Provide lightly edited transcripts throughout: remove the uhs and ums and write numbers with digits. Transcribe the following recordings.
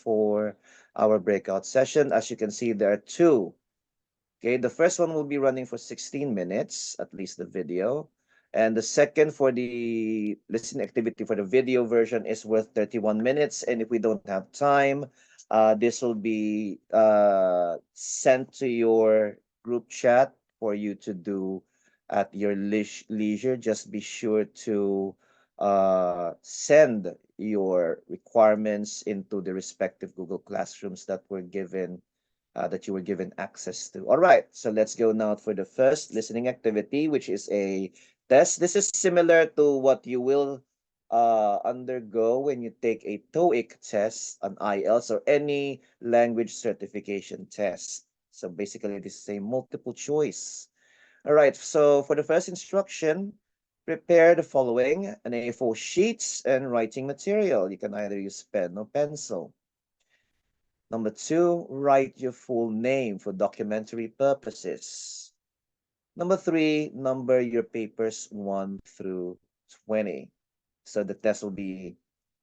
for our breakout session. As you can see, there are two. Okay, the first one will be running for 16 minutes, at least the video. And the second for the listening activity for the video version is worth 31 minutes. And if we don't have time, this will be sent to your group chat for you to do at your leisure. Just be sure to send your requirements into the respective Google Classrooms that were given that you were given access to. All right, so let's go now for the first listening activity, which is a test. This is similar to what you will undergo when you take a TOEIC test, an IELTS, or any language certification test. So basically, this is a multiple choice. All right, so for the first instruction, prepare the following: an A4 sheets and writing material. You can either use pen or pencil. Number two, write your full name for documentary purposes. Number three, number your papers 1 through 20. So the test will be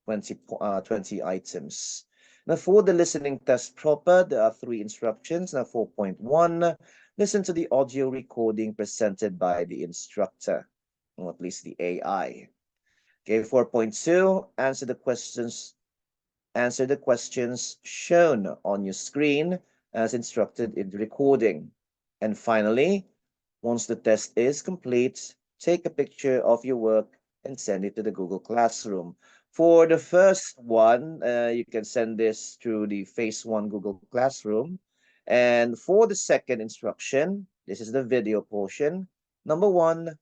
20 items. Now for the listening test proper, there are 3 instructions. Now 4.1, listen to the audio recording presented by the instructor, or at least the AI. Okay, 4.2, answer the questions shown on your screen as instructed in the recording. And finally, once the test is complete, take a picture of your work and send it to the Google Classroom. For the first one, you can send this through the Phase 1 Google Classroom. And for the second instruction, this is the video portion. Number 1,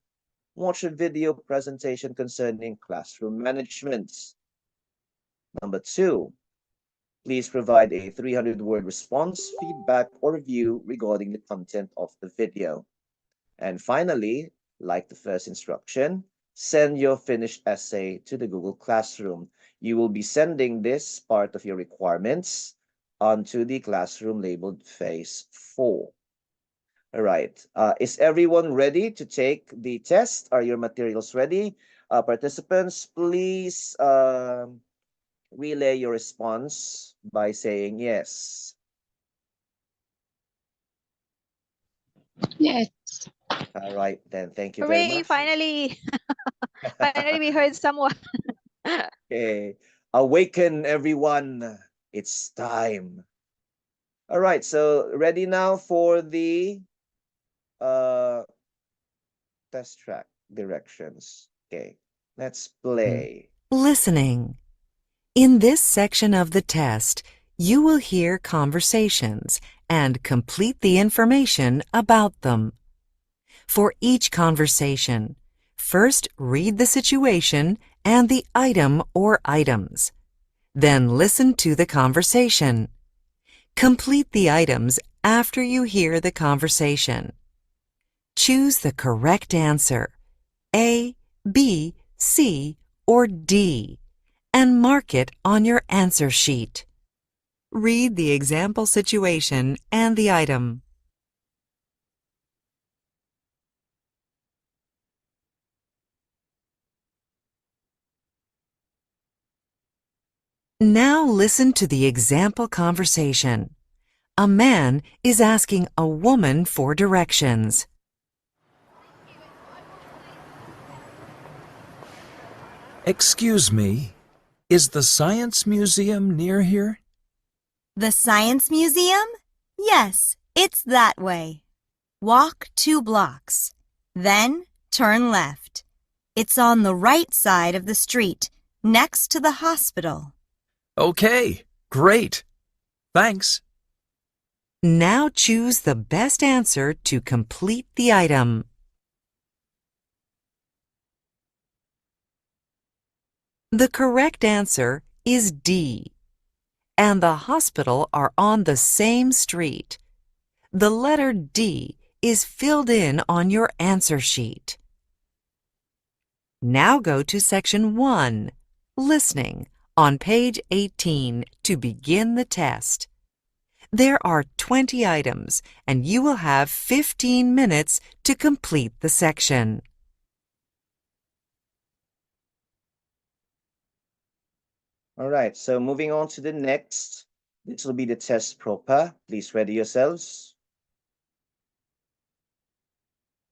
watch a video presentation concerning classroom management. Number 2, please provide a 300-word response, feedback, or review regarding the content of the video. And finally, like the first instruction, send your finished essay to the Google Classroom. You will be sending this part of your requirements onto the classroom labeled Phase 4. All right. Is everyone ready to take the test? Are your materials ready? Participants, please relay your response by saying yes. Yes. All right, then. Thank you very Hooray, much. finally. Finally, we heard someone. Okay. Awaken, everyone. It's time. All right, so ready now for the test track directions. Okay, let's play. Listening. In this section of the test, you will hear conversations and complete the information about them. For each conversation, first read the situation and the item or items. Then listen to the conversation. Complete the items after you hear the conversation. Choose the correct answer, A, B, C, or D, and mark it on your answer sheet. Read the example situation and the item. Now listen to the example conversation. A man is asking a woman for directions. Excuse me, is the Science Museum near here? The Science Museum? Yes, it's that way. Walk 2 blocks, then turn left. It's on the right side of the street, next to the hospital. Okay, great. Thanks. Now choose the best answer to complete the item. The correct answer is D, and the hospital are on the same street. The letter D is filled in on your answer sheet. Now go to section 1, listening, on page 18 to begin the test. There are 20 items, and you will have 15 minutes to complete the section. All right, so moving on to the next This will be the test proper. Please ready yourselves.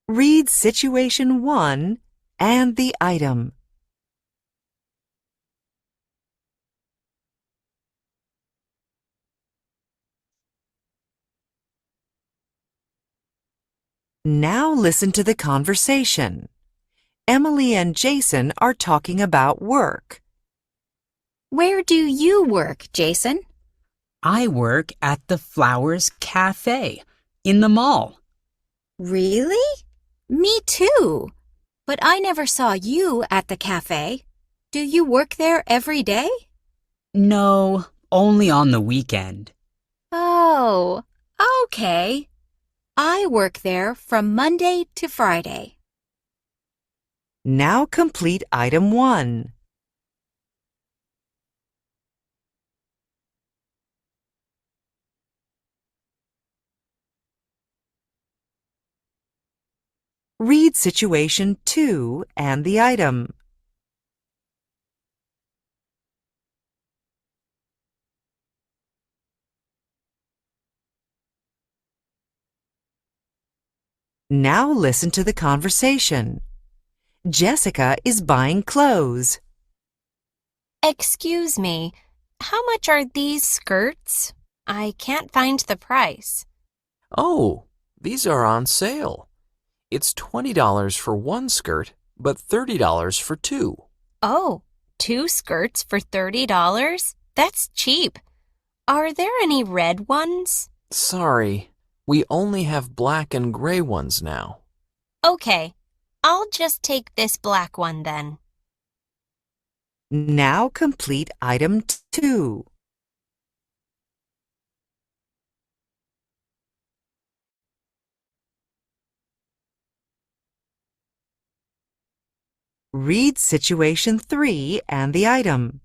Read situation 1 and the item. Now listen to the conversation. Emily and Jason are talking about work. Where do you work, Jason? I work at the Flowers Cafe in the mall. Really? Me too. But I never saw you at the cafe. Do you work there every day? No, only on the weekend. Oh, okay. I work there from Monday to Friday. Now complete item 1. Read situation 2 and the item. Now listen to the conversation. Jessica is buying clothes. Excuse me, how much are these skirts? I can't find the price. Oh, these are on sale. It's $20 for one skirt, but $30 for two. Oh, 2 skirts for $30? That's cheap. Are there any red ones? Sorry, we only have black and gray ones now. Okay, I'll just take this black one then. Now complete item 2. Read situation 3 and the item.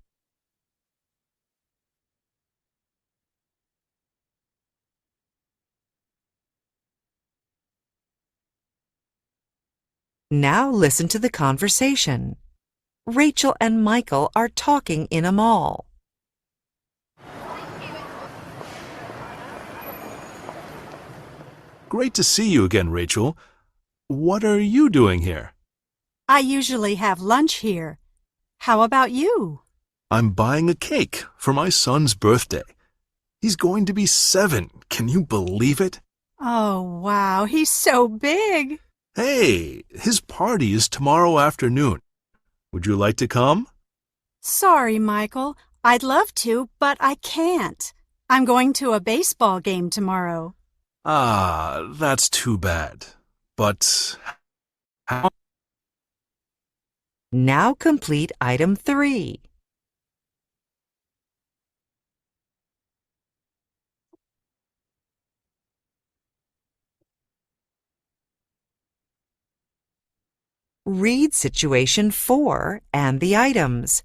Now listen to the conversation. Rachel and Michael are talking in a mall. Great to see you again, Rachel. What are you doing here? I usually have lunch here. How about you? I'm buying a cake for my son's birthday. He's going to be 7. Can you believe it? Oh, wow, he's so big. Hey, his party is tomorrow afternoon. Would you like to come? Sorry, Michael. I'd love to, but I can't. I'm going to a baseball game tomorrow. Ah, that's too bad. But how? Now complete item 3. Read situation 4 and the items.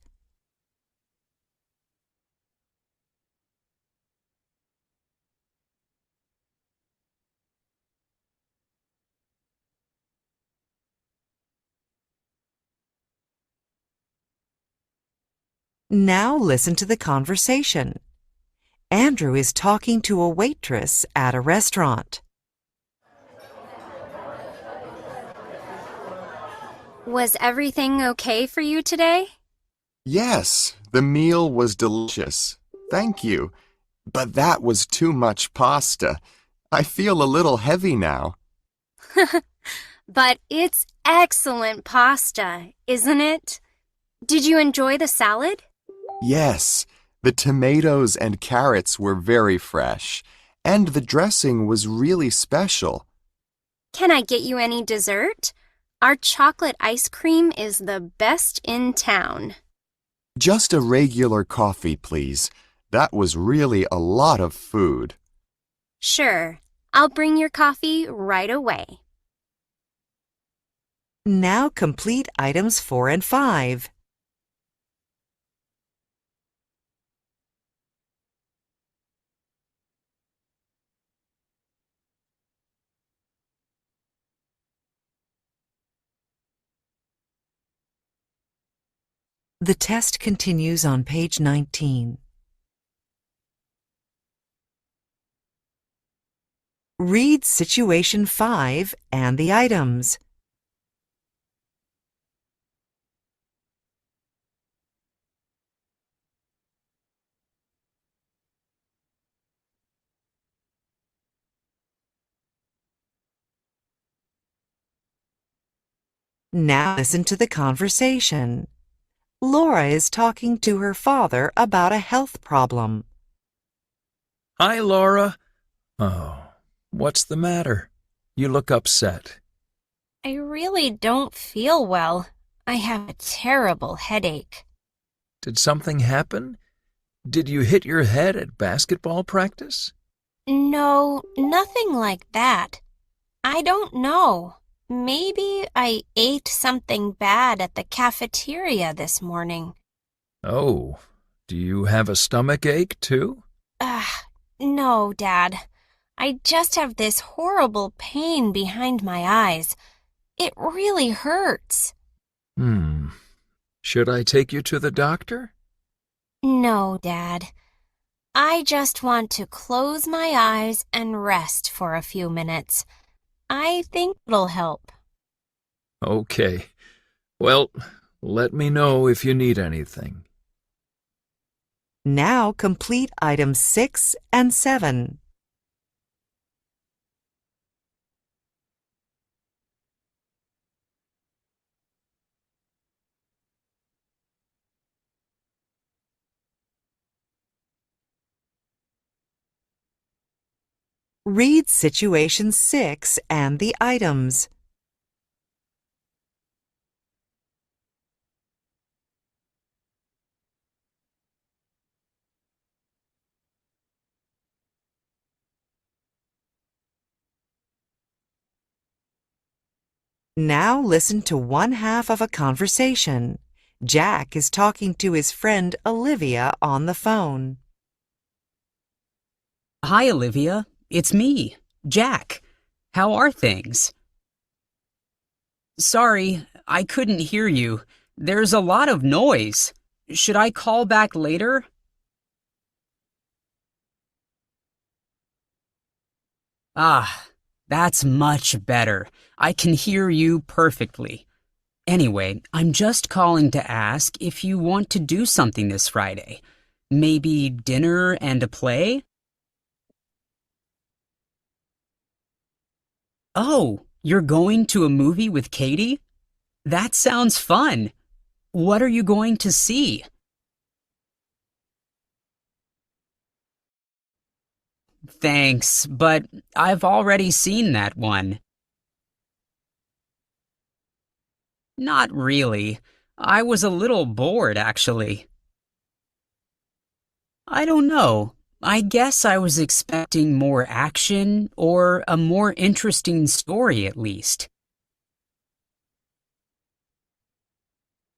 Now listen to the conversation. Andrew is talking to a waitress at a restaurant. Was everything okay for you today? Yes, the meal was delicious. Thank you. But that was too much pasta. I feel a little heavy now. But it's excellent pasta, isn't it? Did you enjoy the salad? Yes, the tomatoes and carrots were very fresh, and the dressing was really special. Can I get you any dessert? Our chocolate ice cream is the best in town. Just a regular coffee, please. That was really a lot of food. Sure, I'll bring your coffee right away. Now complete items 4 and 5. The test continues on page 19. Read situation 5 and the items. Now listen to the conversation. Laura is talking to her father about a health problem. Hi, Laura. Oh, what's the matter? You look upset. I really don't feel well. I have a terrible headache. Did something happen? Did you hit your head at basketball practice? No, nothing like that. I don't know. Maybe I ate something bad at the cafeteria this morning. Oh, do you have a stomach ache too? Ugh, no, Dad. I just have this horrible pain behind my eyes. It really hurts. Should I take you to the doctor? No, Dad. I just want to close my eyes and rest for a few minutes. I think it'll help. Okay. Well, let me know if you need anything. Now complete items 6 and 7. Read situation 6 and the items. Now listen to one half of a conversation. Jack is talking to his friend Olivia on the phone. Hi, Olivia. It's me, Jack. How are things? Sorry, I couldn't hear you. There's a lot of noise. Should I call back later? Ah, that's much better. I can hear you perfectly. Anyway, I'm just calling to ask if you want to do something this Friday. Maybe dinner and a play? Oh, you're going to a movie with Katie? That sounds fun. What are you going to see? Thanks, but I've already seen that one. Not really. I was a little bored, actually. I don't know. I guess I was expecting more action or a more interesting story at least.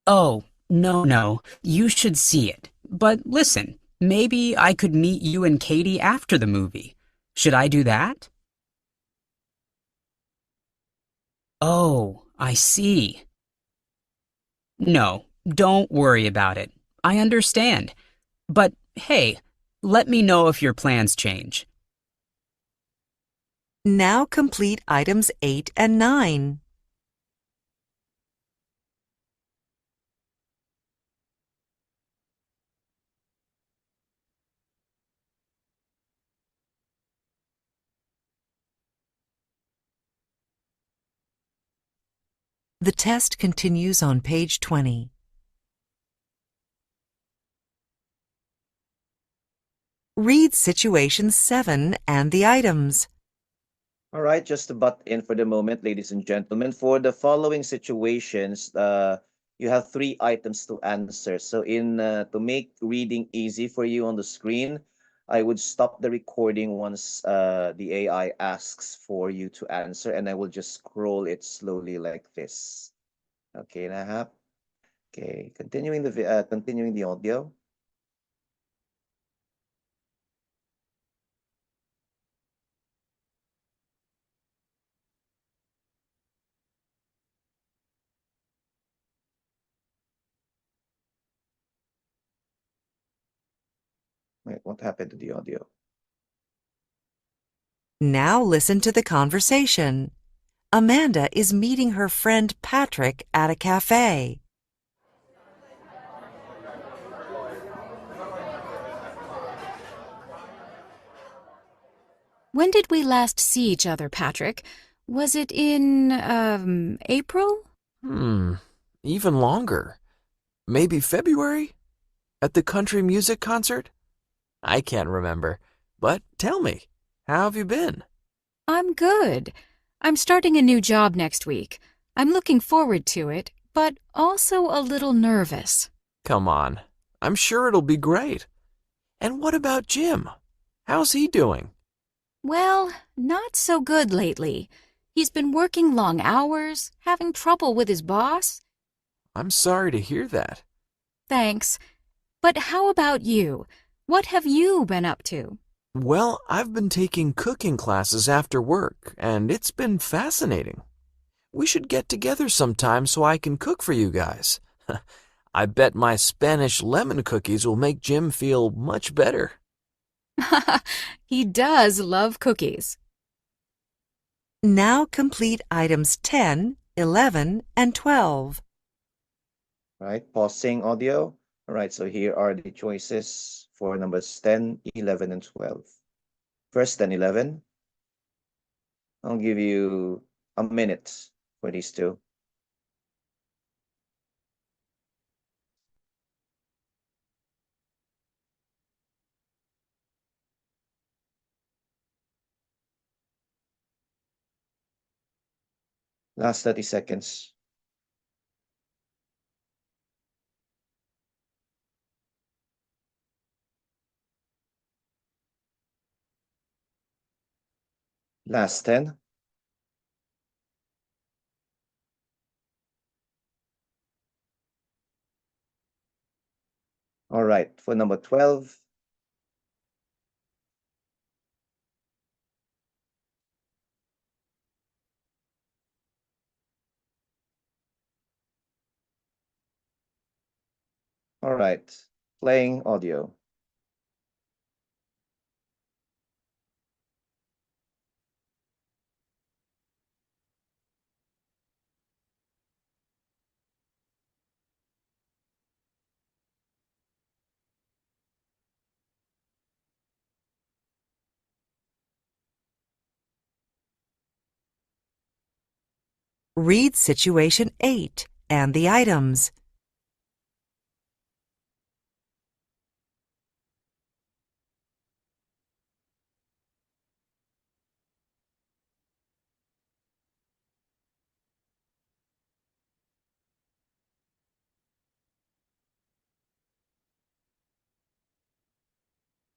Oh, no. You should see it. But listen, maybe I could meet you and Katie after the movie. Should I do that? Oh, I see. No, don't worry about it. I understand. But hey, let me know if your plans change. Now complete items 8 and 9. The test continues on page 20. Read situation 7 and the items. All right, just to butt in for the moment, ladies and gentlemen, for the following situations, you have three items to answer. So to make reading easy for you on the screen, I would stop the recording once the AI asks for you to answer, and I will just scroll it slowly like this. Okay, Nahap. Okay, continuing the audio. Wait, what happened to the audio? Now listen to the conversation. Amanda is meeting her friend Patrick at a cafe. When did we last see each other, Patrick? Was it in, April? Even longer. Maybe February? At the country music concert? I can't remember. But tell me, how have you been? I'm good. I'm starting a new job next week. I'm looking forward to it, but also a little nervous. Come on. I'm sure it'll be great. And what about Jim? How's he doing? Well, not so good lately. He's been working long hours, having trouble with his boss. I'm sorry to hear that. Thanks. But how about you? What have you been up to? Well, I've been taking cooking classes after work, and it's been fascinating. We should get together sometime so I can cook for you guys. I bet my Spanish lemon cookies will make Jim feel much better. He does love cookies. Now complete items 10, 11, and 12. Right, pausing audio. All right, so here are the choices for numbers 10, 11, and 12. First, 10, 11. I'll give you a minute for these two. Last 30 seconds. Last 10. All right, for number 12. All right, playing audio. Read situation 8 and the items.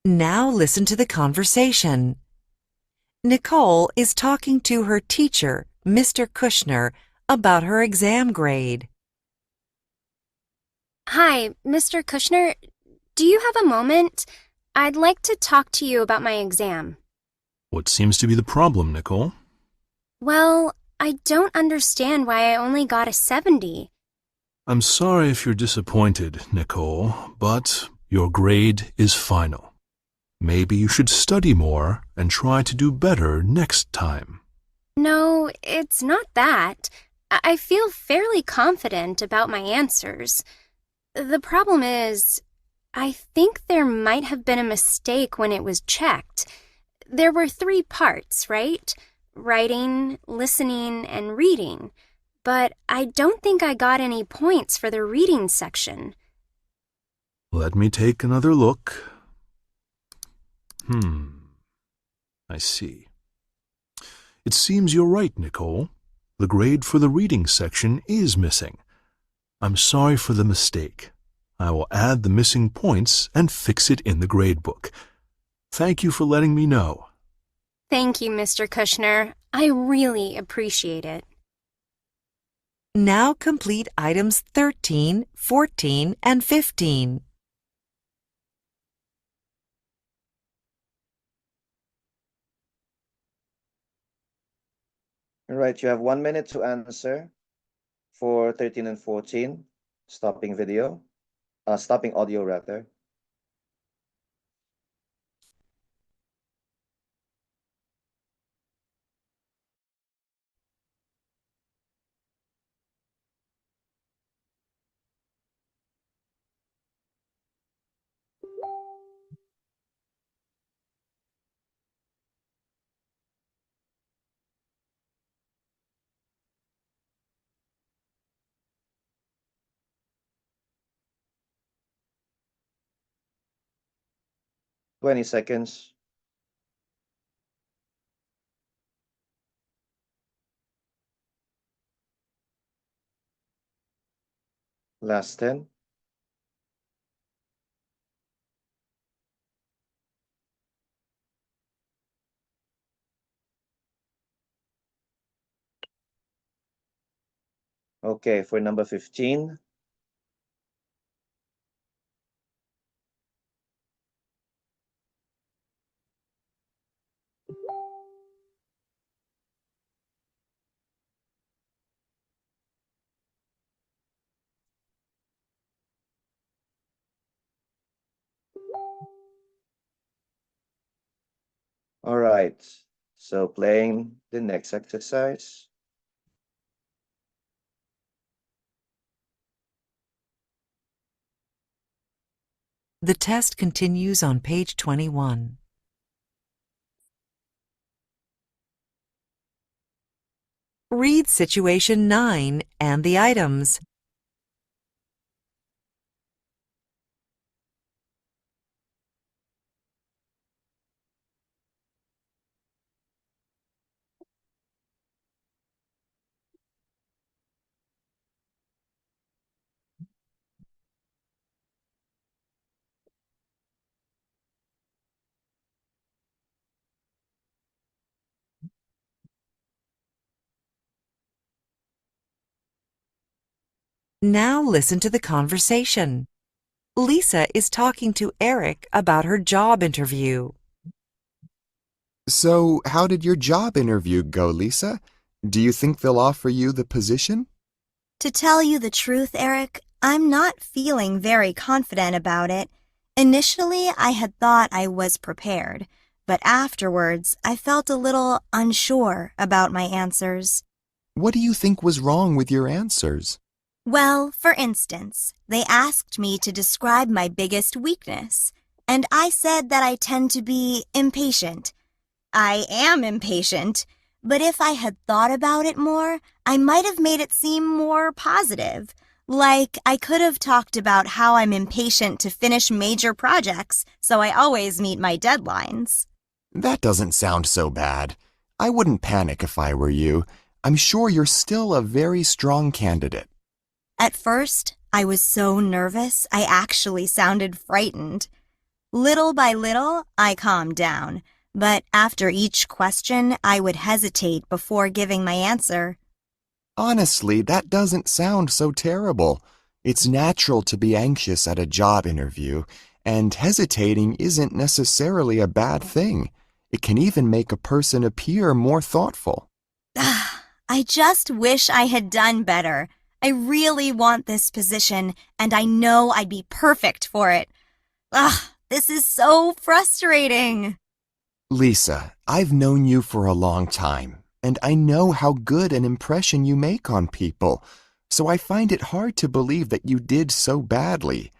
Now listen to the conversation. Nicole is talking to her teacher, Mr. Kushner, about her exam grade. Hi, Mr. Kushner. Do you have a moment? I'd like to talk to you about my exam. What seems to be the problem, Nicole? Well, I don't understand why I only got a 70. I'm sorry if you're disappointed, Nicole, but your grade is final. Maybe you should study more and try to do better next time. No, it's not that. I feel fairly confident about my answers. The problem is, I think there might have been a mistake when it was checked. There were 3 parts, right? Writing, listening, and reading. But I don't think I got any points for the reading section. Let me take another look. I see. It seems you're right, Nicole. The grade for the reading section is missing. I'm sorry for the mistake. I will add the missing points and fix it in the gradebook. Thank you for letting me know. Thank you, Mr. Kushner. I really appreciate it. Now complete items 13, 14, and 15. All right, you have 1 minute to answer for 13 and 14. Stopping video. Stopping audio rather. 20 seconds. Last 10. Okay, for number 15. All right, so playing the next exercise. The test continues on page 21. Read situation 9 and the items. Now listen to the conversation. Lisa is talking to Eric about her job interview. So, how did your job interview go, Lisa? Do you think they'll offer you the position? To tell you the truth, Eric, I'm not feeling very confident about it. Initially, I had thought I was prepared, but afterwards, I felt a little unsure about my answers. What do you think was wrong with your answers? Well, for instance, they asked me to describe my biggest weakness, and I said that I tend to be impatient. I am impatient, but if I had thought about it more, I might have made it seem more positive. Like, I could have talked about how I'm impatient to finish major projects, so I always meet my deadlines. That doesn't sound so bad. I wouldn't panic if I were you. I'm sure you're still a very strong candidate. At first, I was so nervous I actually sounded frightened. Little by little, I calmed down, but after each question, I would hesitate before giving my answer. Honestly, that doesn't sound so terrible. It's natural to be anxious at a job interview, and hesitating isn't necessarily a bad thing. It can even make a person appear more thoughtful. I just wish I had done better. I really want this position, and I know I'd be perfect for it. This is so frustrating. Lisa, I've known you for a long time, and I know how good an impression you make on people, so I find it hard to believe that you did so badly.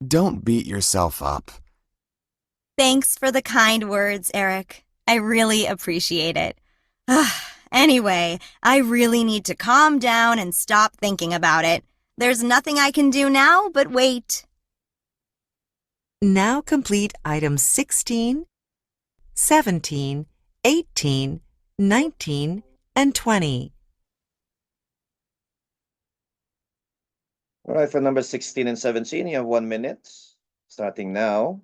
Don't beat yourself up. Thanks for the kind words, Eric. I really appreciate it. Anyway, I really need to calm down and stop thinking about it. There's nothing I can do now but wait. Now complete items 16, 17, 18, 19, and 20. All right, for number 16 and 17, you have 1 minute, starting now.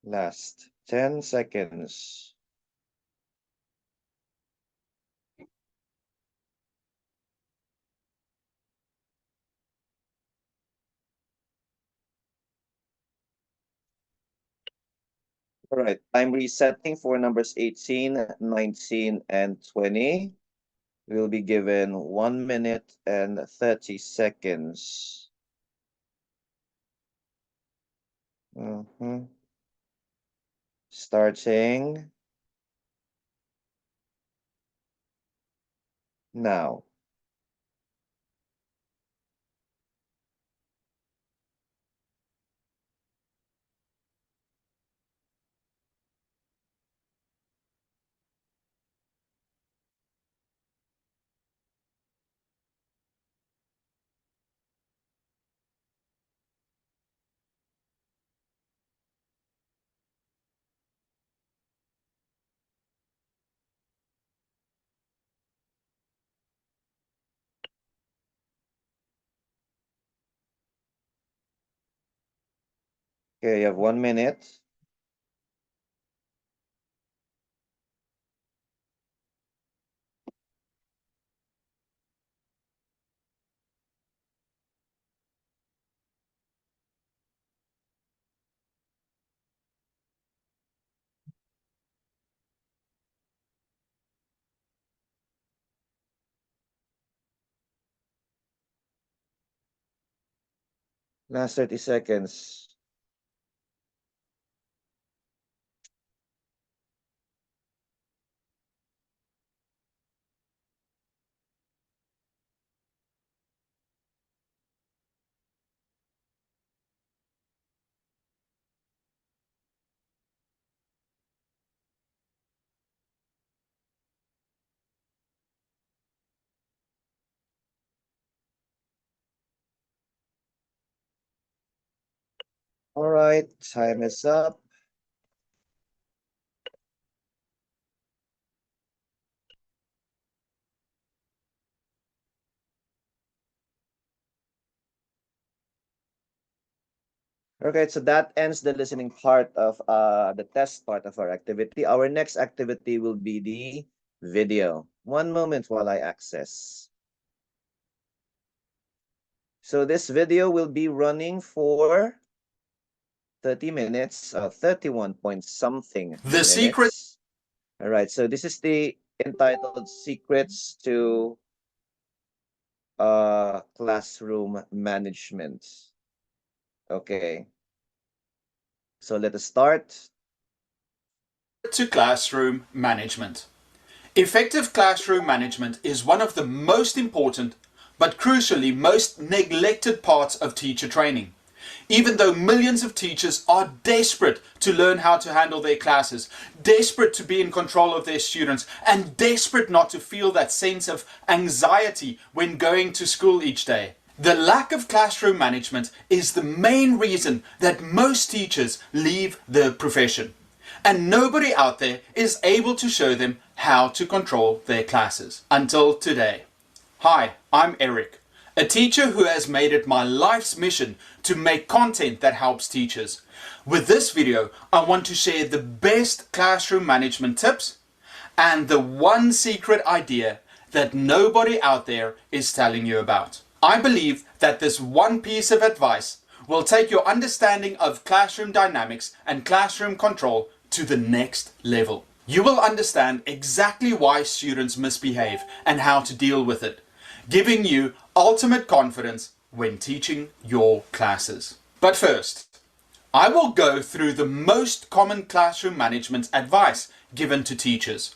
Last 10 seconds. All right, I'm resetting for numbers 18, 19, and 20. We'll be given 1 minute and 30 seconds. Starting now. Okay, you have 1 minute. Last 30 seconds. All right, time is up. Okay, so that ends the listening part of the test part of our activity. Our next activity will be the video. One moment while I access. So this video will be running for 30 minutes, 31 point something The secret. minutes. All right, so this is the entitled Secrets to Classroom Management. Okay. So let us start. To classroom management. Effective classroom management is one of the most important, but crucially most neglected parts of teacher training. Even though millions of teachers are desperate to learn how to handle their classes, desperate to be in control of their students, and desperate not to feel that sense of anxiety when going to school each day. The lack of classroom management is the main reason that most teachers leave the profession. And nobody out there is able to show them how to control their classes. Until today. Hi, I'm Eric, a teacher who has made it my life's mission to make content that helps teachers. With this video, I want to share the best classroom management tips and the one secret idea that nobody out there is telling you about. I believe that this one piece of advice will take your understanding of classroom dynamics and classroom control to the next level. You will understand exactly why students misbehave and how to deal with it, giving you ultimate confidence when teaching your classes. But first, I will go through the most common classroom management advice given to teachers.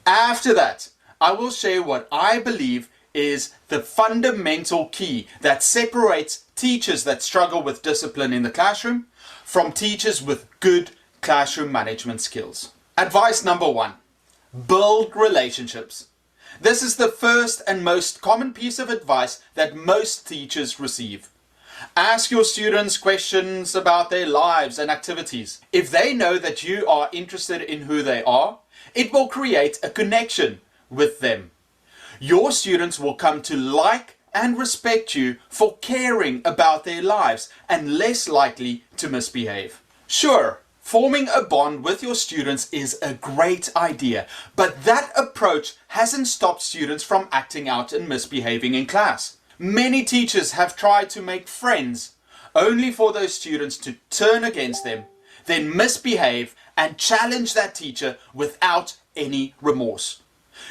After that, I will share what I believe is the fundamental key that separates teachers that struggle with discipline in the classroom from teachers with good classroom management skills. Advice number 1, build relationships. This is the first and most common piece of advice that most teachers receive. Ask your students questions about their lives and activities. If they know that you are interested in who they are, it will create a connection with them. Your students will come to like and respect you for caring about their lives and less likely to misbehave. Sure, forming a bond with your students is a great idea, but that approach hasn't stopped students from acting out and misbehaving in class. Many teachers have tried to make friends only for those students to turn against them, then misbehave and challenge that teacher without any remorse.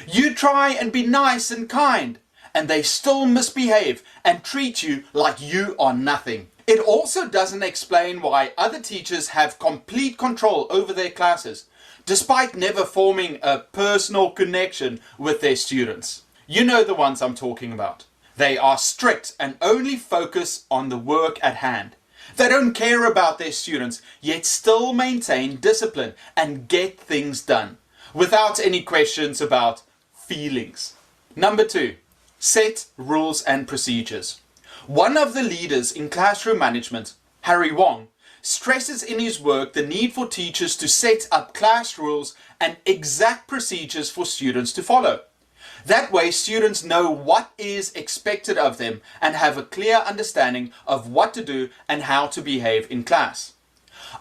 You try and be nice and kind, and they still misbehave and treat you like you are nothing. It also doesn't explain why other teachers have complete control over their classes, despite never forming a personal connection with their students. You know the ones I'm talking about. They are strict and only focus on the work at hand. They don't care about their students, yet still maintain discipline and get things done, without any questions about feelings. Number 2, set rules and procedures. One of the leaders in classroom management, Harry Wong, stresses in his work the need for teachers to set up class rules and exact procedures for students to follow. That way, students know what is expected of them and have a clear understanding of what to do and how to behave in class.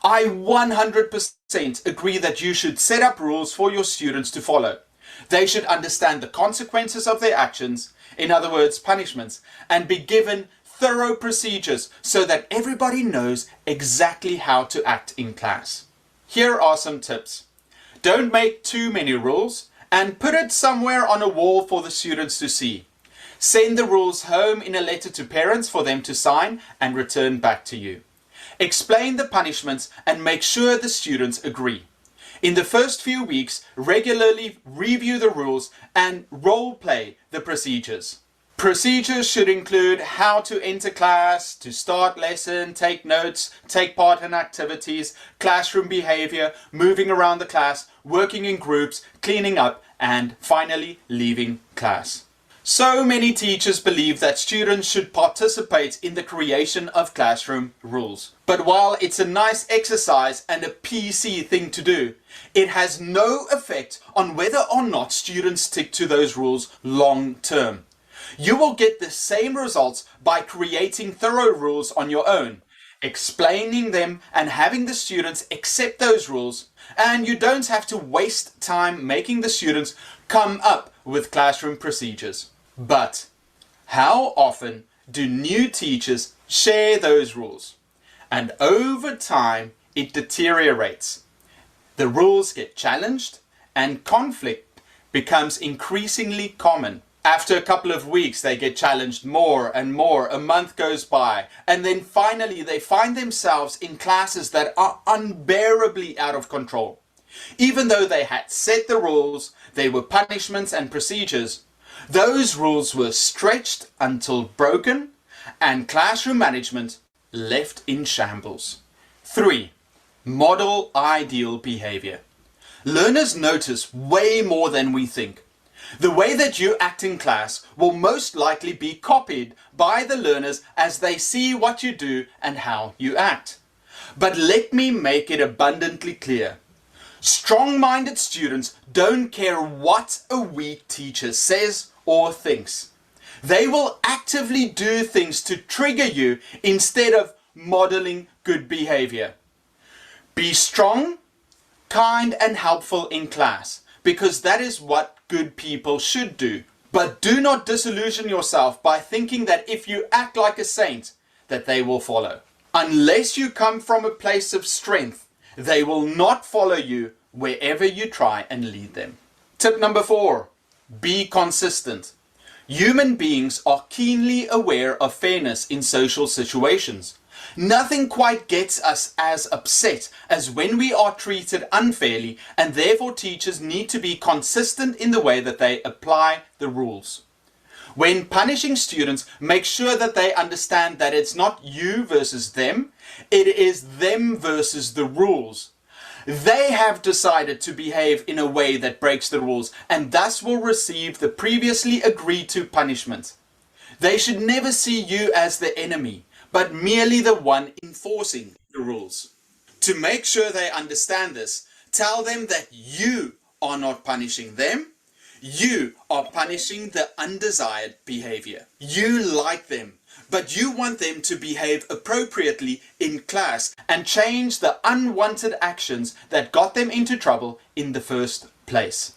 I 100% agree that you should set up rules for your students to follow. They should understand the consequences of their actions, in other words, punishments, and be given thorough procedures so that everybody knows exactly how to act in class. Here are some tips. Don't make too many rules and put it somewhere on a wall for the students to see. Send the rules home in a letter to parents for them to sign and return back to you. Explain the punishments and make sure the students agree. In the first few weeks, regularly review the rules and role play the procedures. Procedures should include how to enter class, to start lesson, take notes, take part in activities, classroom behavior, moving around the class, working in groups, cleaning up, and finally leaving class. So many teachers believe that students should participate in the creation of classroom rules. But while it's a nice exercise and a PC thing to do, it has no effect on whether or not students stick to those rules long term. You will get the same results by creating thorough rules on your own, explaining them and having the students accept those rules, and you don't have to waste time making the students come up with classroom procedures. But how often do new teachers share those rules? And over time, it deteriorates. The rules get challenged and conflict becomes increasingly common. After a couple of weeks, they get challenged more and more. A month goes by, and then finally they find themselves in classes that are unbearably out of control. Even though they had set the rules, they were punishments and procedures. Those rules were stretched until broken, and classroom management left in shambles. 3. Model ideal behavior. Learners notice way more than we think. The way that you act in class will most likely be copied by the learners as they see what you do and how you act. But let me make it abundantly clear. Strong-minded students don't care what a weak teacher says or thinks. They will actively do things to trigger you instead of modeling good behavior. Be strong, kind, and helpful in class, because that is what good people should do. But do not disillusion yourself by thinking that if you act like a saint, that they will follow. Unless you come from a place of strength, they will not follow you wherever you try and lead them. Tip number 4, be consistent. Human beings are keenly aware of fairness in social situations. Nothing quite gets us as upset as when we are treated unfairly, and therefore teachers need to be consistent in the way that they apply the rules. When punishing students, make sure that they understand that it's not you versus them, it is them versus the rules. They have decided to behave in a way that breaks the rules and thus will receive the previously agreed to punishment. They should never see you as the enemy, but merely the one enforcing the rules. To make sure they understand this, tell them that you are not punishing them, you are punishing the undesired behavior. You like them, but you want them to behave appropriately in class and change the unwanted actions that got them into trouble in the first place.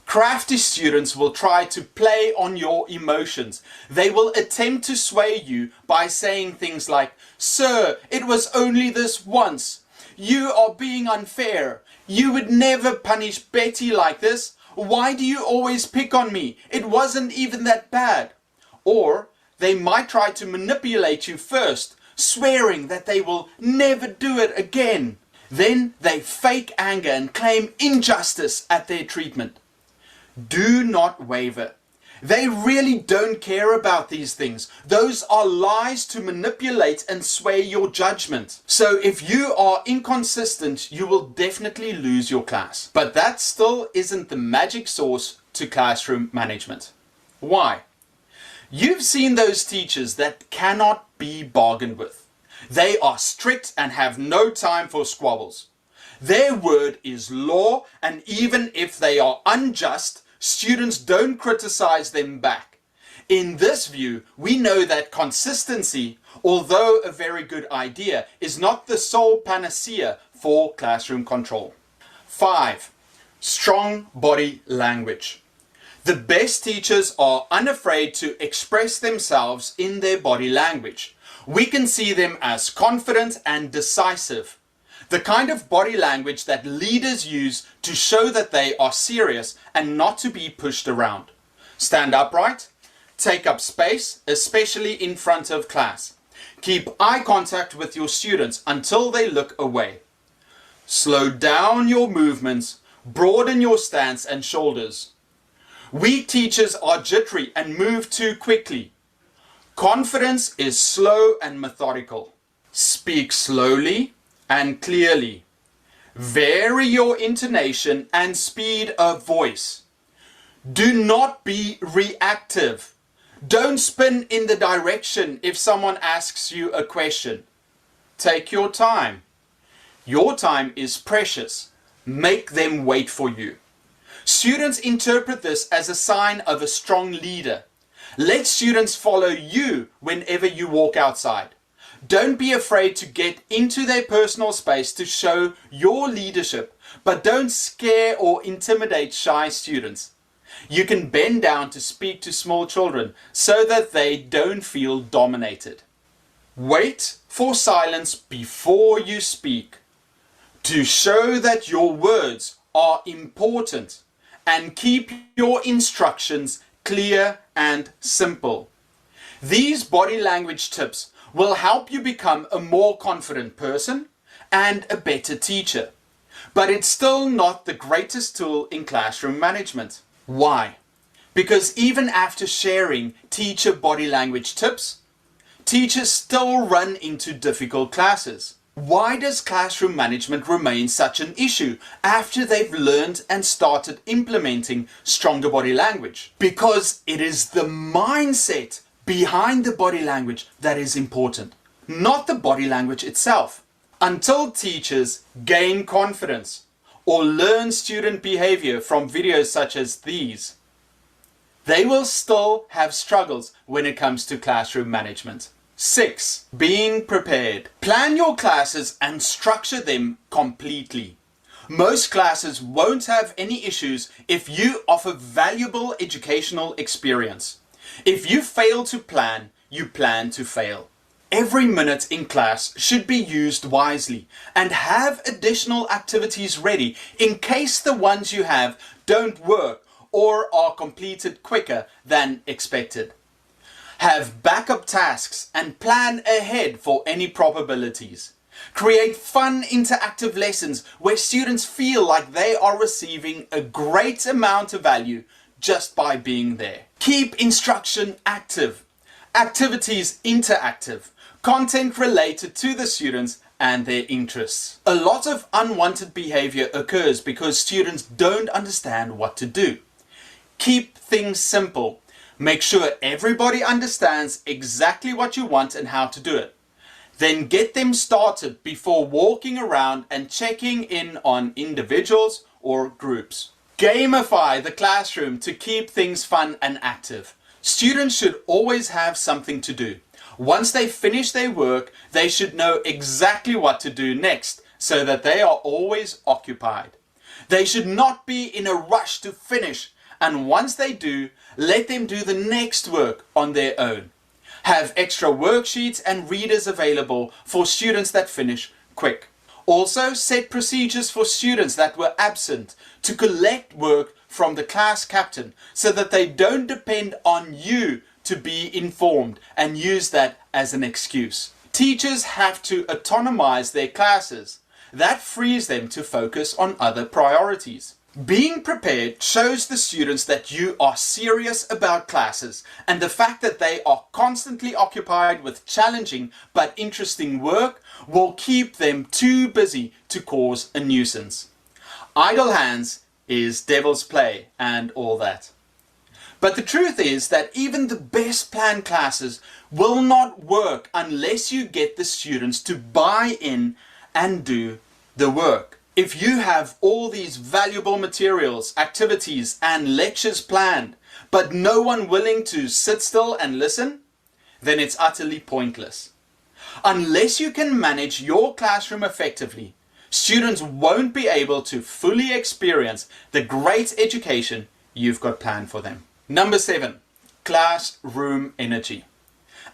Crafty students will try to play on your emotions. They will attempt to sway you by saying things like, "Sir, it was only this once. You are being unfair. You would never punish Betty like this. Why do you always pick on me? It wasn't even that bad. Or they might try to manipulate you first, swearing that they will never do it again. Then they fake anger and claim injustice at their treatment. Do not waver. They really don't care about these things. Those are lies to manipulate and sway your judgment. So if you are inconsistent, you will definitely lose your class. But that still isn't the magic sauce to classroom management. Why? You've seen those teachers that cannot be bargained with. They are strict and have no time for squabbles. Their word is law, and even if they are unjust, students don't criticize them back. In this view, we know that consistency, although a very good idea, is not the sole panacea for classroom control. 5. Strong body language. The best teachers are unafraid to express themselves in their body language. We can see them as confident and decisive. The kind of body language that leaders use to show that they are serious and not to be pushed around. Stand upright. Take up space, especially in front of class. Keep eye contact with your students until they look away. Slow down your movements. Broaden your stance and shoulders. Weak teachers are jittery and move too quickly. Confidence is slow and methodical. Speak slowly and clearly. Vary your intonation and speed of voice. Do not be reactive. Don't spin in the direction if someone asks you a question. Take your time. Your time is precious. Make them wait for you. Students interpret this as a sign of a strong leader. Let students follow you whenever you walk outside. Don't be afraid to get into their personal space to show your leadership, but don't scare or intimidate shy students. You can bend down to speak to small children so that they don't feel dominated. Wait for silence before you speak to show that your words are important, and keep your instructions clear and simple. These body language tips will help you become a more confident person and a better teacher. But it's still not the greatest tool in classroom management. Why? Because even after sharing teacher body language tips, teachers still run into difficult classes. Why does classroom management remain such an issue after they've learned and started implementing stronger body language? Because it is the mindset behind the body language that is important, not the body language itself. Until teachers gain confidence or learn student behavior from videos such as these, they will still have struggles when it comes to classroom management. 6. Being prepared. Plan your classes and structure them completely. Most classes won't have any issues if you offer valuable educational experience. If you fail to plan, you plan to fail. Every minute in class should be used wisely, and have additional activities ready in case the ones you have don't work or are completed quicker than expected. Have backup tasks and plan ahead for any probabilities. Create fun interactive lessons where students feel like they are receiving a great amount of value just by being there. Keep instruction active, activities interactive, content related to the students and their interests. A lot of unwanted behavior occurs because students don't understand what to do. Keep things simple. Make sure everybody understands exactly what you want and how to do it. Then get them started before walking around and checking in on individuals or groups. Gamify the classroom to keep things fun and active. Students should always have something to do. Once they finish their work, they should know exactly what to do next so that they are always occupied. They should not be in a rush to finish, and once they do, let them do the next work on their own. Have extra worksheets and readers available for students that finish quick. Also, set procedures for students that were absent to collect work from the class captain so that they don't depend on you to be informed and use that as an excuse. Teachers have to autonomize their classes. That frees them to focus on other priorities. Being prepared shows the students that you are serious about classes, and the fact that they are constantly occupied with challenging but interesting work will keep them too busy to cause a nuisance. Idle hands is devil's play and all that. But the truth is that even the best planned classes will not work unless you get the students to buy in and do the work. If you have all these valuable materials, activities and lectures planned, but no one willing to sit still and listen, then it's utterly pointless. Unless you can manage your classroom effectively, students won't be able to fully experience the great education you've got planned for them. Number 7, classroom energy.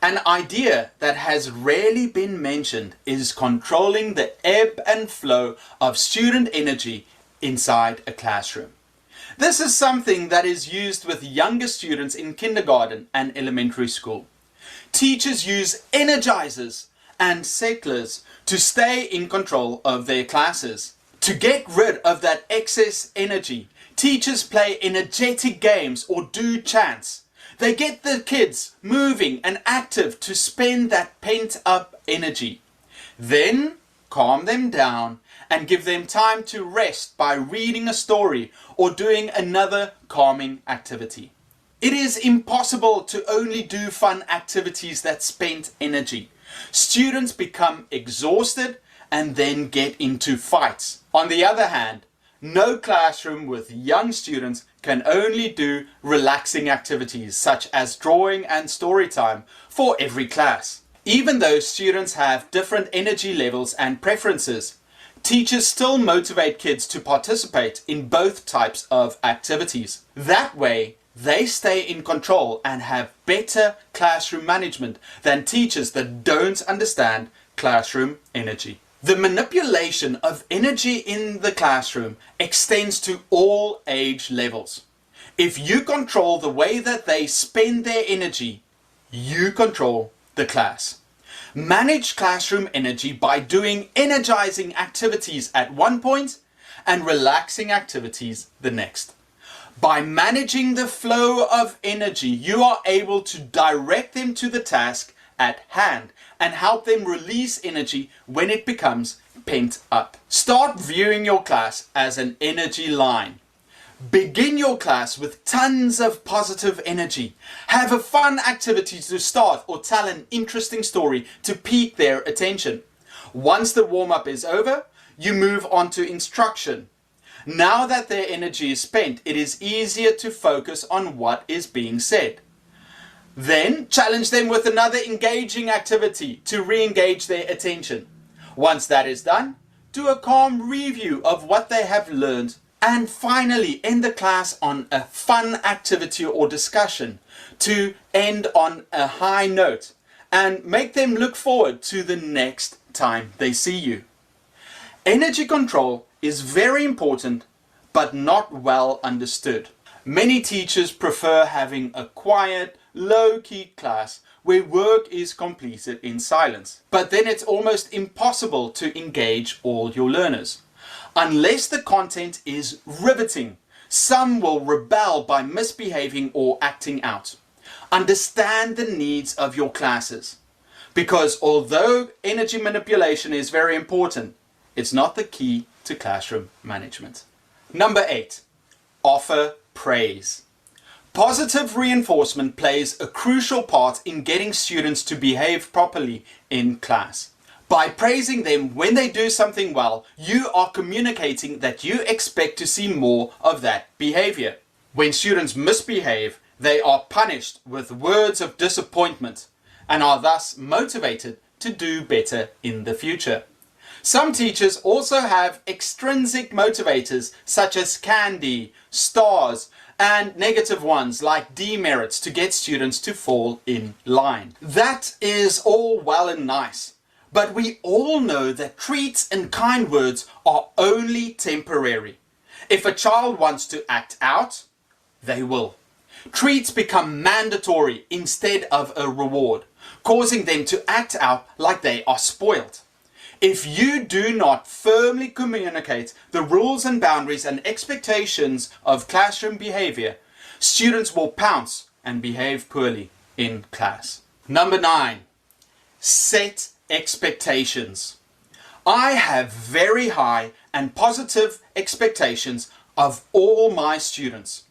An idea that has rarely been mentioned is controlling the ebb and flow of student energy inside a classroom. This is something that is used with younger students in kindergarten and elementary school. Teachers use energizers and settlers to stay in control of their classes. To get rid of that excess energy, teachers play energetic games or do chants. They get the kids moving and active to spend that pent-up energy. Then calm them down and give them time to rest by reading a story or doing another calming activity. It is impossible to only do fun activities that spend energy. Students become exhausted and then get into fights. On the other hand, no classroom with young students can only do relaxing activities such as drawing and story time for every class. Even though students have different energy levels and preferences, teachers still motivate kids to participate in both types of activities. That way, they stay in control and have better classroom management than teachers that don't understand classroom energy. The manipulation of energy in the classroom extends to all age levels. If you control the way that they spend their energy, you control the class. Manage classroom energy by doing energizing activities at one point and relaxing activities the next. By managing the flow of energy, you are able to direct them to the task at hand and help them release energy when it becomes pent up. Start viewing your class as an energy line. Begin your class with tons of positive energy. Have a fun activity to start or tell an interesting story to pique their attention. Once the warm-up is over, you move on to instruction. Now that their energy is spent, it is easier to focus on what is being said. Then challenge them with another engaging activity to re-engage their attention. Once that is done, do a calm review of what they have learned. And finally, end the class on a fun activity or discussion to end on a high note and make them look forward to the next time they see you. Energy control is very important, but not well understood. Many teachers prefer having a quiet, low-key class where work is completed in silence. But then it's almost impossible to engage all your learners. Unless the content is riveting, some will rebel by misbehaving or acting out. Understand the needs of your classes, because although energy manipulation is very important, it's not the key to classroom management. Number 8, offer praise. Positive reinforcement plays a crucial part in getting students to behave properly in class. By praising them when they do something well, you are communicating that you expect to see more of that behavior. When students misbehave, they are punished with words of disappointment and are thus motivated to do better in the future. Some teachers also have extrinsic motivators such as candy, stars, and negative ones like demerits to get students to fall in line. That is all well and nice. But we all know that treats and kind words are only temporary. If a child wants to act out, they will. Treats become mandatory instead of a reward, causing them to act out like they are spoiled. If you do not firmly communicate the rules and boundaries and expectations of classroom behavior, students will pounce and behave poorly in class. Number 9, set expectations. I have very high and positive expectations of all my students.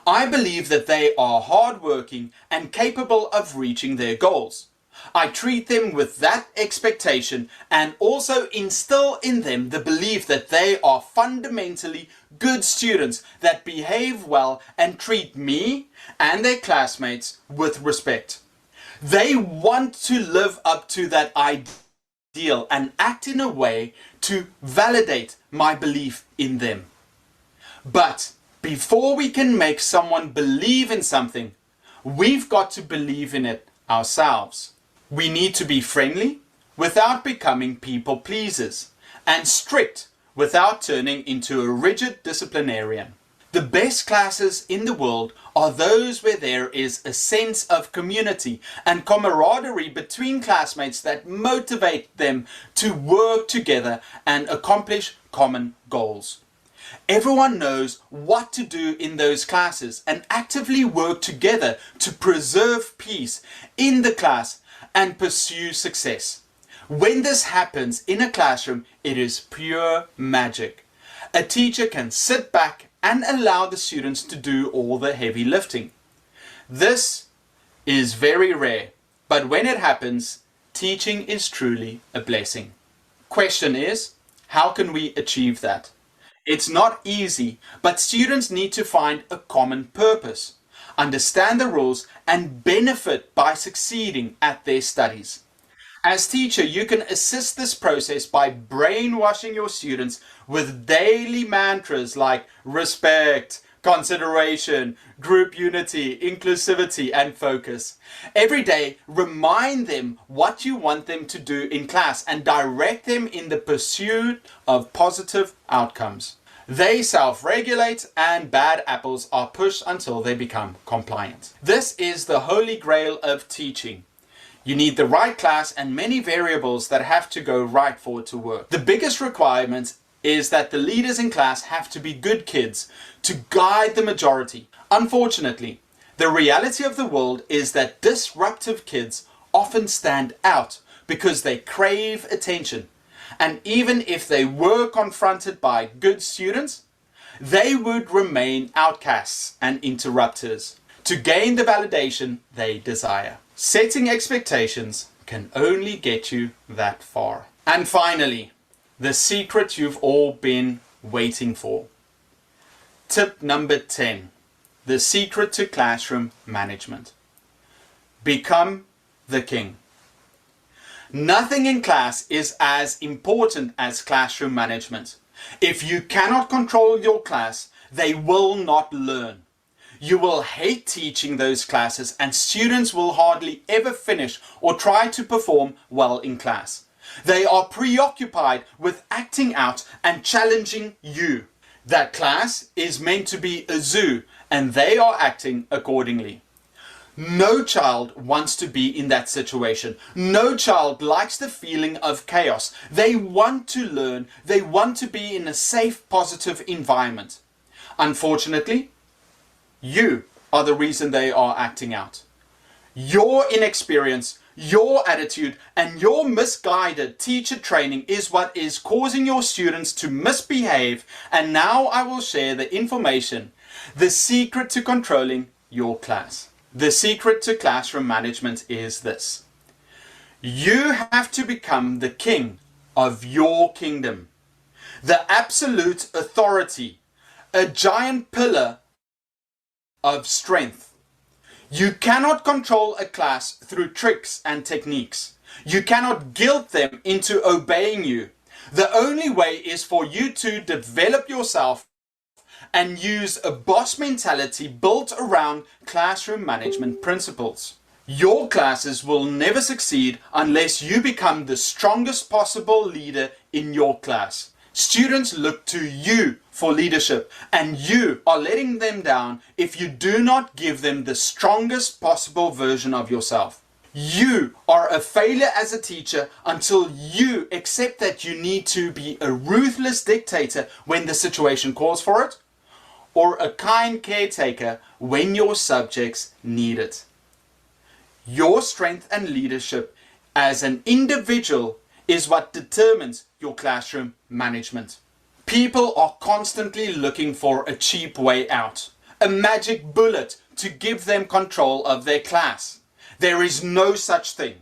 I believe that they are hardworking and capable of reaching their goals. I treat them with that expectation and also instill in them the belief that they are fundamentally good students that behave well and treat me and their classmates with respect. They want to live up to that ideal and act in a way to validate my belief in them. But before we can make someone believe in something, we've got to believe in it ourselves. We need to be friendly without becoming people pleasers, and strict without turning into a rigid disciplinarian. The best classes in the world are those where there is a sense of community and camaraderie between classmates that motivate them to work together and accomplish common goals. Everyone knows what to do in those classes and actively work together to preserve peace in the class and pursue success. When this happens in a classroom, it is pure magic. A teacher can sit back and allow the students to do all the heavy lifting. This is very rare, but when it happens, teaching is truly a blessing. Question is, how can we achieve that? It's not easy, but students need to find a common purpose, understand the rules, and benefit by succeeding at their studies. As teacher, you can assist this process by brainwashing your students with daily mantras like respect, consideration, group unity, inclusivity, and focus. Every day, remind them what you want them to do in class and direct them in the pursuit of positive outcomes. They self-regulate and bad apples are pushed until they become compliant. This is the holy grail of teaching. You need the right class and many variables that have to go right for it to work. The biggest requirement is that the leaders in class have to be good kids to guide the majority. Unfortunately, the reality of the world is that disruptive kids often stand out because they crave attention. And even if they were confronted by good students, they would remain outcasts and interrupters to gain the validation they desire. Setting expectations can only get you that far. And finally, the secret you've all been waiting for. Tip number 10, the secret to classroom management. Become the king. Nothing in class is as important as classroom management. If you cannot control your class, they will not learn. You will hate teaching those classes and students will hardly ever finish or try to perform well in class. They are preoccupied with acting out and challenging you. That class is meant to be a zoo and they are acting accordingly. No child wants to be in that situation. No child likes the feeling of chaos. They want to learn. They want to be in a safe, positive environment. Unfortunately, you are the reason they are acting out. Your inexperience, your attitude, and your misguided teacher training is what is causing your students to misbehave. And now I will share the information, the secret to controlling your class. The secret to classroom management is this. You have to become the king of your kingdom, the absolute authority, a giant pillar of strength. You cannot control a class through tricks and techniques. You cannot guilt them into obeying you. The only way is for you to develop yourself and use a boss mentality built around classroom management principles. Your classes will never succeed unless you become the strongest possible leader in your class. Students look to you for leadership, and you are letting them down if you do not give them the strongest possible version of yourself. You are a failure as a teacher until you accept that you need to be a ruthless dictator when the situation calls for it, or a kind caretaker when your subjects need it. Your strength and leadership as an individual is what determines your classroom management. People are constantly looking for a cheap way out, a magic bullet to give them control of their class. There is no such thing.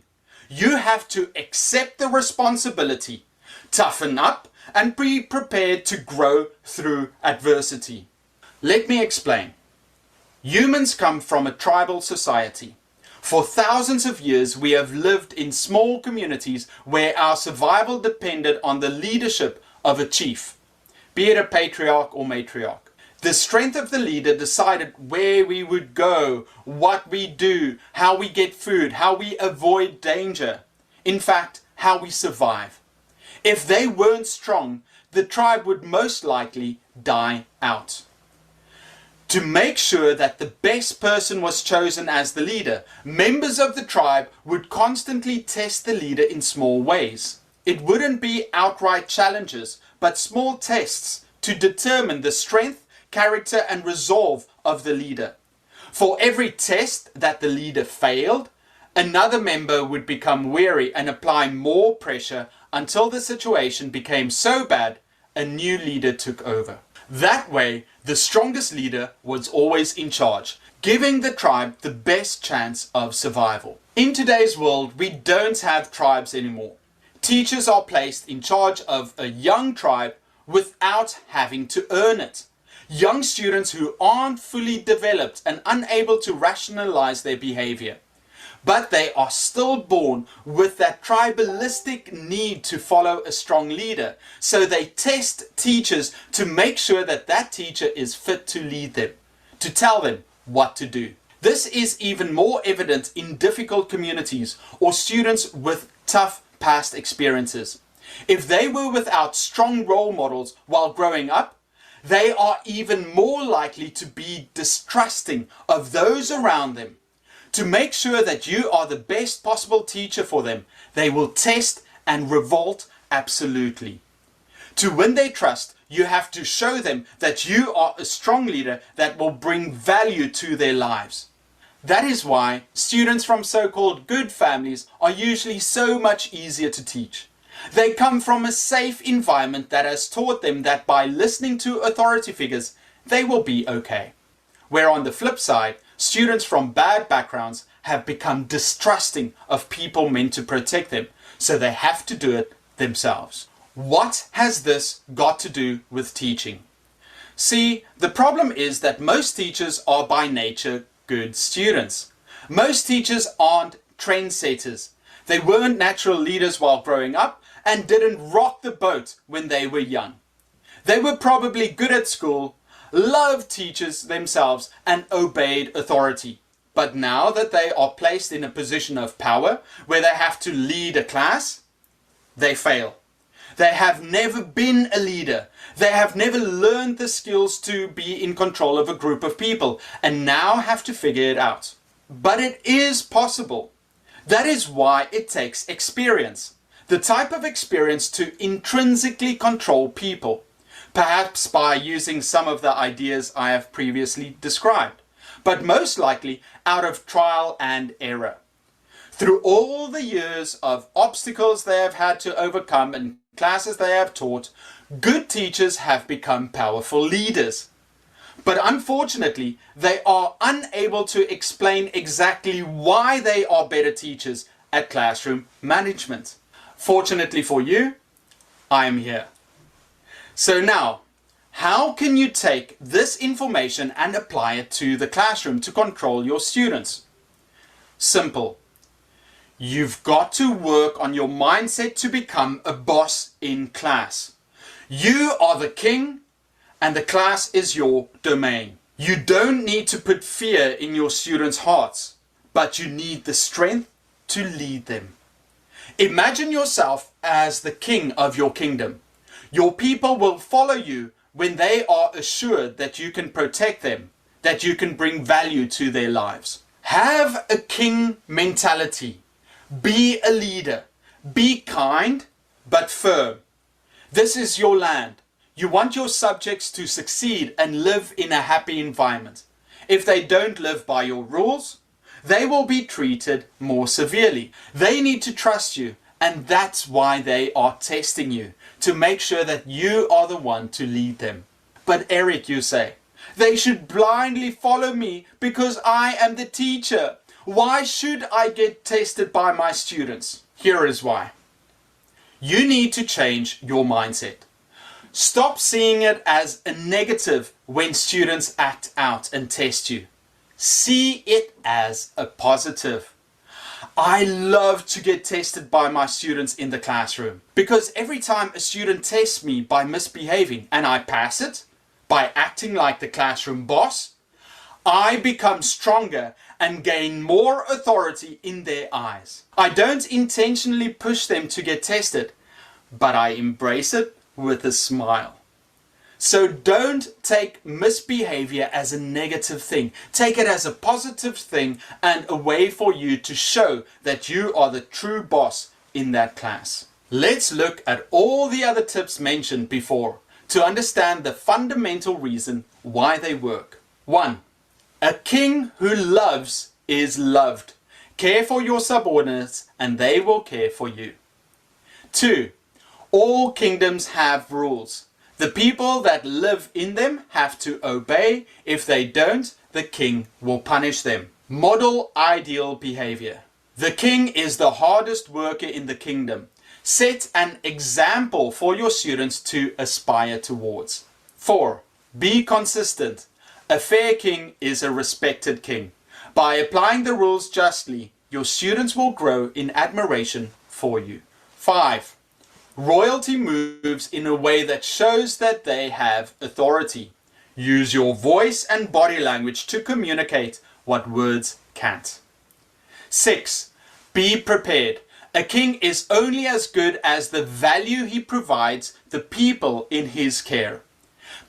You have to accept the responsibility, toughen up, and be prepared to grow through adversity. Let me explain. Humans come from a tribal society. For thousands of years, we have lived in small communities where our survival depended on the leadership of a chief, be it a patriarch or matriarch. The strength of the leader decided where we would go, what we do, how we get food, how we avoid danger. In fact, how we survive. If they weren't strong, the tribe would most likely die out. To make sure that the best person was chosen as the leader, members of the tribe would constantly test the leader in small ways. It wouldn't be outright challenges, but small tests to determine the strength, character, and resolve of the leader. For every test that the leader failed, another member would become weary and apply more pressure until the situation became so bad, a new leader took over. That way, the strongest leader was always in charge, giving the tribe the best chance of survival. In today's world, we don't have tribes anymore. Teachers are placed in charge of a young tribe without having to earn it. Young students who aren't fully developed and unable to rationalize their behavior. But they are still born with that tribalistic need to follow a strong leader. So they test teachers to make sure that that teacher is fit to lead them, to tell them what to do. This is even more evident in difficult communities or students with tough past experiences. If they were without strong role models while growing up, they are even more likely to be distrusting of those around them. To make sure that you are the best possible teacher for them, they will test and revolt absolutely. To win their trust, you have to show them that you are a strong leader that will bring value to their lives. That is why students from so-called good families are usually so much easier to teach. They come from a safe environment that has taught them that by listening to authority figures, they will be okay. Where on the flip side, students from bad backgrounds have become distrusting of people meant to protect them, so they have to do it themselves. What has this got to do with teaching? See, the problem is that most teachers are by nature good students. Most teachers aren't trendsetters. They weren't natural leaders while growing up and didn't rock the boat when they were young. They were probably good at school, loved teachers themselves, and obeyed authority. But now that they are placed in a position of power where they have to lead a class, they fail. They have never been a leader. They have never learned the skills to be in control of a group of people and now have to figure it out. But it is possible. That is why it takes experience. The type of experience to intrinsically control people. Perhaps by using some of the ideas I have previously described, but most likely out of trial and error. Through all the years of obstacles they have had to overcome and classes they have taught, good teachers have become powerful leaders. But unfortunately, they are unable to explain exactly why they are better teachers at classroom management. Fortunately for you, I am here. So now, how can you take this information and apply it to the classroom to control your students? Simple. You've got to work on your mindset to become a boss in class. You are the king and the class is your domain. You don't need to put fear in your students' hearts, but you need the strength to lead them. Imagine yourself as the king of your kingdom. Your people will follow you when they are assured that you can protect them, that you can bring value to their lives. Have a king mentality. Be a leader. Be kind, but firm. This is your land. You want your subjects to succeed and live in a happy environment. If they don't live by your rules, they will be treated more severely. They need to trust you, and that's why they are testing you, to make sure that you are the one to lead them. But Eric, you say, they should blindly follow me because I am the teacher. Why should I get tested by my students? Here is why. You need to change your mindset. Stop seeing it as a negative when students act out and test you. See it as a positive. I love to get tested by my students in the classroom because every time a student tests me by misbehaving and I pass it, by acting like the classroom boss, I become stronger and gain more authority in their eyes. I don't intentionally push them to get tested, but I embrace it with a smile. So don't take misbehavior as a negative thing. Take it as a positive thing and a way for you to show that you are the true boss in that class. Let's look at all the other tips mentioned before to understand the fundamental reason why they work. 1. A king who loves is loved. Care for your subordinates and they will care for you. 2. All kingdoms have rules. The people that live in them have to obey. If they don't, the king will punish them. Model ideal behavior. The king is the hardest worker in the kingdom. Set an example for your students to aspire towards. 4. Be consistent. A fair king is a respected king. By applying the rules justly, your students will grow in admiration for you. 5. Royalty moves in a way that shows that they have authority. Use your voice and body language to communicate what words can't. 6. Be prepared. A king is only as good as the value he provides the people in his care.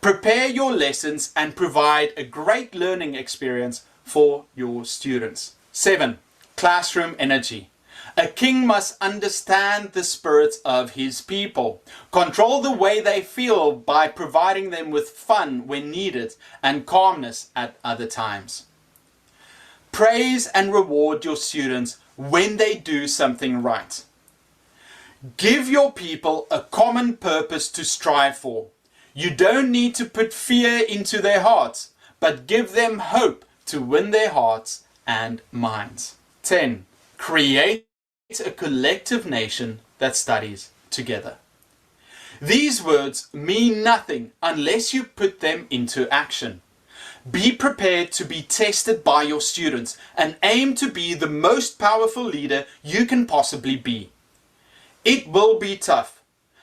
Prepare your lessons and provide a great learning experience for your students. 7. Classroom energy. A king must understand the spirit of his people, control the way they feel by providing them with fun when needed and calmness at other times. Praise and reward your students when they do something right. Give your people a common purpose to strive for. You don't need to put fear into their hearts, but give them hope to win their hearts and minds. 10. Create a collective nation that studies together. These words mean nothing unless you put them into action. Be prepared to be tested by your students and aim to be the most powerful leader you can possibly be. It will be tough,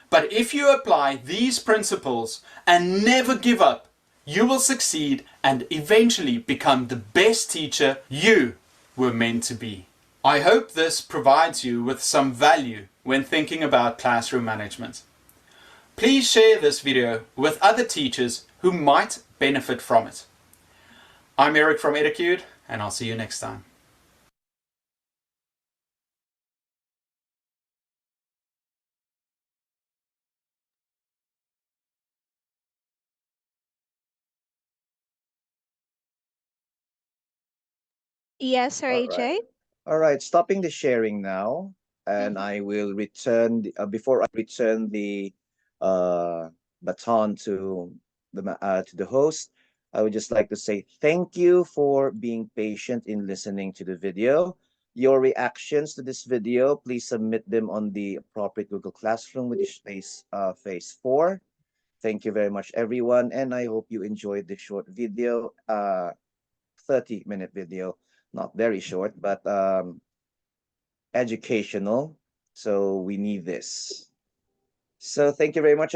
but if you apply these principles and never give up, you will succeed and eventually become the best teacher you were meant to be. I hope this provides you with some value when thinking about classroom management. Please share this video with other teachers who might benefit from it. I'm Eric from Educute, and I'll see you next time. Yes, Sir All AJ? right. All right, stopping the sharing now, and I will return before I return the baton to the host. I would just like to say thank you for being patient in listening to the video. Your reactions to this video, please submit them on the appropriate Google Classroom with phase 4. Thank you very much, everyone, and I hope you enjoyed the short video, 30-minute video. Not very short, but educational. So we need this. So thank you very much.